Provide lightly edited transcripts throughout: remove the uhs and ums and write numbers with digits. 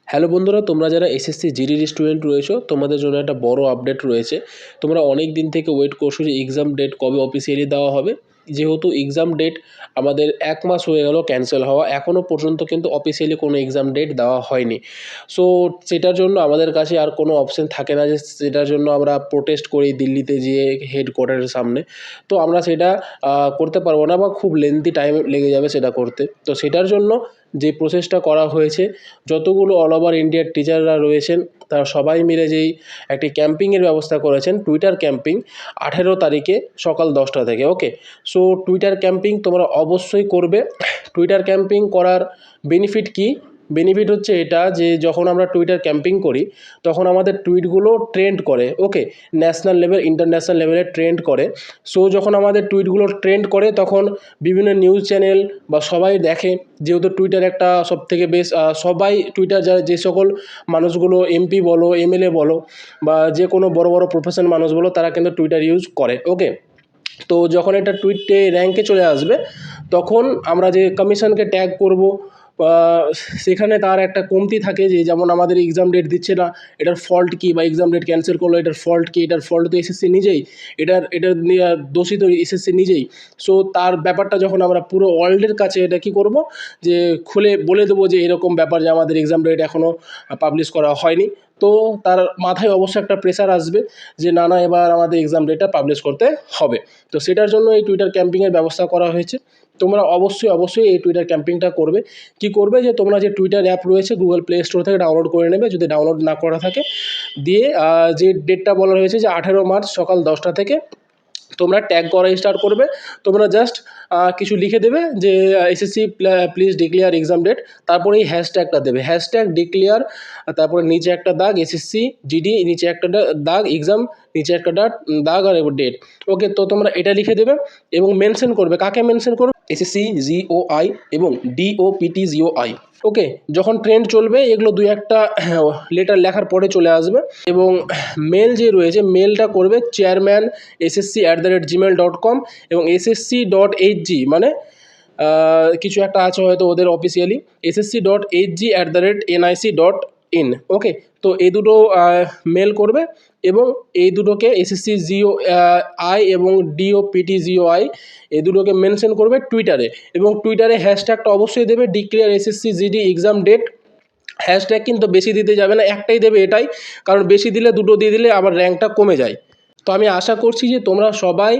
Hello বন্ধুরা, তোমরা যারা এসএসসি জিডির স্টুডেন্ট রয়েছো তোমাদের জন্য একটা বড় আপডেট রয়েছে। তোমরা অনেক দিন থেকে ওয়েট করছো যে এক্সাম ডেট কবে অফিসিয়ালি দেওয়া হবে। যেহেতু এক্সাম ডেট আমাদের 1 মাস হয়ে গেল ক্যান্সেল হওয়া, এখনও পর্যন্ত কিন্তু অফিসিয়ালি কোনো এক্সাম ডেট দেওয়া হয়নি। সো সেটার জন্য আমাদের কাছে আর কোনো অপশন থাকে না যে সেটার জন্য আমরা প্রোটেস্ট করি দিল্লিতে গিয়ে হেডকোয়ার্টারের সামনে। তো আমরা সেটা করতে পারবো না, বা খুব লেন্থি টাইম লেগে যাবে সেটা করতে। তো সেটার জন্য যে প্রসেসটা করা হয়েছে, যতগুলো অল ওভার ইন্ডিয়ার টিচাররা রয়েছেন তারা সবাই মিলে যেই একটি ক্যাম্পিংয়ের ব্যবস্থা করেছেন, টুইটার ক্যাম্পিং 18 তারিখে সকাল 10টা থেকে। ওকে, সো টুইটার ক্যাম্পিং তোমরা অবশ্যই করবে। টুইটার ক্যাম্পিং করার বেনিফিট কী? বেনিফিট হচ্ছে এটা যে যখন আমরা টুইটার ক্যাম্পিং করি তখন আমাদের টুইটগুলো ট্রেন্ড করে। ওকে, ন্যাশনাল লেভেল ইন্টারন্যাশনাল লেভেলে ট্রেন্ড করে। সো যখন আমাদের টুইটগুলো ট্রেন্ড করে তখন বিভিন্ন নিউজ চ্যানেল বা সবাই দেখে, যেহেতু টুইটার একটা সবথেকে বেশ সবাই টুইটার যে সকল মানুষগুলো এমপি বলো, এমএলএ বলো, বা যে কোনো বড় বড় প্রফেশন মানুষ বলো, তারা কিন্তু টুইটার ইউজ করে। ওকে, তো যখন এটা টুইটে র্যাঙ্কে চলে আসবে তখন আমরা যে কমিশনকে ট্যাগ করব, সেখানে তার একটা কমতি থাকে যে যেমন আমাদের এক্সাম ডেট দিচ্ছে না, এটার ফল্ট কী, বা এক্সাম ডেট ক্যান্সেল করলো এটার ফল্ট কী। এটার ফল্ট তো এসএসসি নিজেই, এটার দোষী তো এসএসসি নিজেই। সো তার ব্যাপারটা যখন আমরা পুরো ওয়ার্ল্ডের কাছে এটা কী করব, যে খুলে বলে দেবো যে এরকম ব্যাপার, যে আমাদের এক্সাম ডেট এখনও পাবলিশ করা হয়নি। তো তার মাথায় অবশ্যই একটা প্রেশার আসবে যে না না, এবার আমাদের এক্সাম ডেটটা পাবলিশ করতে হবে। তো সেটার জন্য এই টুইটার ক্যাম্পিংয়ের ব্যবস্থা করা হয়েছে। তোমরা অবশ্যই এই টুইটার ক্যাম্পিংটা করবে। কি করবে, যে তোমরা যে টুইটার অ্যাপ রয়েছে গুগল প্লে স্টোর থেকে ডাউনলোড করে নেবে, যদি ডাউনলোড না করা থাকে, দিয়ে যে ডেটটা বলা হয়েছে যে 18 মার্চ সকাল 10টা থেকে তোমরা ট্যাগ করা স্টার্ট করবে। তোমরা জাস্ট কিছু লিখে দেবে যে SSC please declare exam date, তারপরে এই হ্যাশট্যাগটা দেবে, হ্যাশট্যাগ ডিক্লেয়ার, তারপরে নিচে একটা দাগ এসএসসি জিডি, নিচে একটা দাগ এক্সাম, নিচে একটা দাগ আর ডেট। ওকে, তো তোমরা এটা লিখে দেবে এবং মেনশন করবে, কাকে মেনশন করবে, এসএসসি জিওআই এবং ডিওপিটি জিওআই। ওকে, যখন ট্রেন্ড চলবে এগুলো দুই একটা লেটার লেখার পরে চলে আসবে। এবং মেল যে রয়েছে, মেলটা করবে চেয়ারম্যান ssc@gmail.com এবং ssc.hg, মানে কিছু একটা আছে হয়তো ওদের অফিসিয়ালি, ssc.hg@nic.in। ওকে, তো এই দুটো মেল করবে এবং এই দুটোকে এসএসসি জিও আই এবং ডিওপিটি জিওআই এই দুটোকে মেনশন করবে টুইটারে। এবং টুইটারে হ্যাশট্যাগটা অবশ্যই দেবে declare SSC GD exam date. Hashtag কিন্তু বেশি দিতে যাবে না, একটাই দেবে, এটাই, কারণ বেশি দিলে, দুটো দিয়ে দিলে আবার র্যাঙ্কটা কমে যায়। তো আমি আশা করছি যে তোমরা সবাই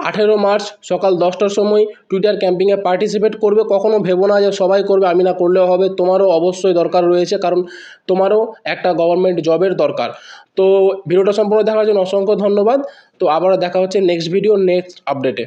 18 মার্চ সকাল 10টার সময় টুইটার ক্যাম্পিংয়ে পার্টিসিপেট করবে। কখনও ভেবো না যে সবাই করবে, আমি না করলেও হবে, তোমারও অবশ্যই দরকার রয়েছে, কারণ তোমারও একটা গভর্নমেন্ট জবের দরকার। তো ভিডিওটা সম্পূর্ণ দেখার জন্য অসংখ্য ধন্যবাদ। তো আবারও দেখা হচ্ছে নেক্সট ভিডিও, নেক্সট আপডেটে।